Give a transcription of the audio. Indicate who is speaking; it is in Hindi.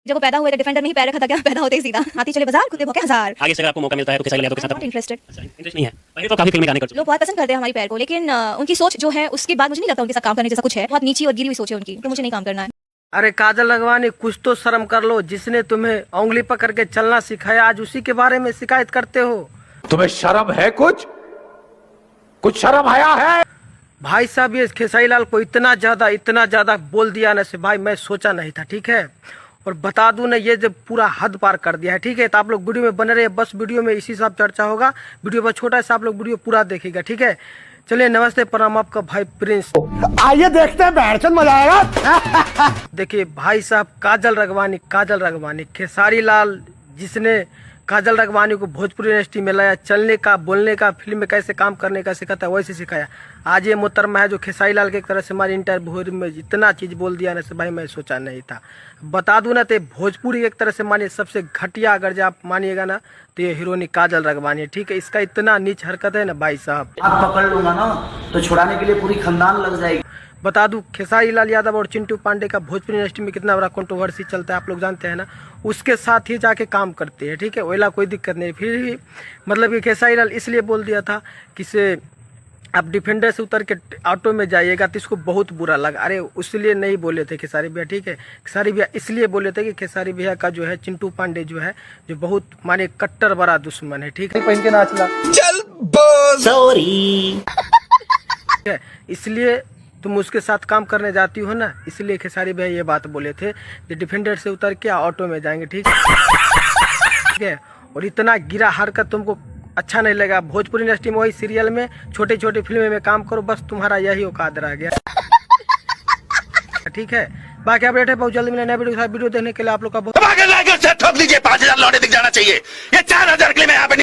Speaker 1: जब वो पैदा हुए थे डिफेंडर में ही पैर रखा था क्या, पैदा होते ही सीधा हाथी चले बाजार खुदे भौंके हजार।
Speaker 2: आगे से अगर आपको मौका मिलता है तो खेसारी लाल यादव के साथ
Speaker 1: नॉट इंटरेस्टेड।
Speaker 2: इंटरेस्ट नहीं है। पहले तो काफी फिल्में गाने कर चुके
Speaker 1: लोग बहुत पसंद करते हैं हमारी पैर को, लेकिन उनकी सोच जो है उसके बाद मुझे नहीं लगता उनके साथ काम करने जैसा कुछ है। बहुत नीची और गिरी हुई सोच है उनकी, तो मुझे नहीं काम करना है।
Speaker 3: अरे काजल लगवानी, कुछ तो शर्म कर लो। जिसने तुम्हें उंगली पकड़ के चलना सिखाया, आज उसी के बारे में शिकायत करते हो।
Speaker 4: तुम्हें शर्म है? कुछ शर्म आया है?
Speaker 3: भाई साहब ये खेसारी लाल को इतना ज्यादा बोल दिया ना से भाई मैं सोचा नहीं था, ठीक है। और बता दूं ना, ये जब पूरा हद पार कर दिया है, ठीक है। तो आप लोग वीडियो में बने रहे, बस वीडियो में इसी सब चर्चा होगा। वीडियो बहुत छोटा है, आप लोग वीडियो पूरा देखिएगा, ठीक है। चलिए नमस्ते, प्रणाम, आपका भाई प्रिंस।
Speaker 4: आइए देखते हैं, बैठचंद मजा आएगा।
Speaker 3: देखिए भाई साहब, काजल रगवानी खेसारी लाल जिसने काजल रगवानी को भोजपुरी इंडस्ट्री में लाया, चलने का, बोलने का, फिल्म में कैसे काम करने का सिखाता है, वैसे सिखाया। आज ये मोहतरमा है जो खेसारी लाल के एक तरह से हमारी इंटरव्यू में इतना चीज बोल दिया ना से भाई मैं सोचा नहीं था। बता दूं ना, तो भोजपुरी एक तरह से मानिए सबसे घटिया, अगर जो आप मानिएगा ना तो ये हीरोइनी काजल रगवानी है, ठीक है। इसका इतना नीच हरकत है ना भाई साहब,
Speaker 5: हाथ पकड़ लूंगा ना तो छुड़ाने के लिए पूरी खानदान लग जाएगी।
Speaker 3: बता दूं खेसारी लाल यादव और चिंटू पांडे का भोजपुरी इंडस्ट्री में कितना बड़ा कंट्रोवर्सी चलता है, आप लोग जानते हैं ना। उसके साथ ही जाके काम करते हैं, ठीक है। ओला कोई दिक्कत नहीं। फिर भी मतलब कि खेसारी लाल इसलिए बोल दिया था कि से आप डिफेंडर से उतर के ऑटो में जाइएगा, तो इसको बहुत बुरा लगा। अरे उसलिए नहीं बोले थे खेसारी भैया, ठीक है। खेसारी भैया इसलिए बोले थे कि खेसारी भैया का जो है चिंटू पांडे जो है जो बहुत माने कट्टर बड़ा दुश्मन है, ठीक है। पहन के नाचला
Speaker 4: चल
Speaker 5: सॉरी,
Speaker 3: इसलिए तुम उसके साथ काम करने जाती हो ना, इसलिए खेसारी भैया ये बात बोले थे कि डिफेंडर से उतर के ऑटो में जाएंगे, ठीक है। और इतना गिरा हरकत तुमको अच्छा नहीं लगा। भोजपुरी इंडस्ट्री में वही सीरियल में छोटे छोटे फिल्में में काम करो, बस तुम्हारा यही औकात रह गया, ठीक है। बाकी अपडेट है बहुत जल्दी मिलेंगे नए वीडियो देखने के लिए आप लोग का बहुत
Speaker 4: ठोक दीजिए। 5000 लौटे दिख जाना चाहिए। ये 4000 के लिए मैं यहाँ पे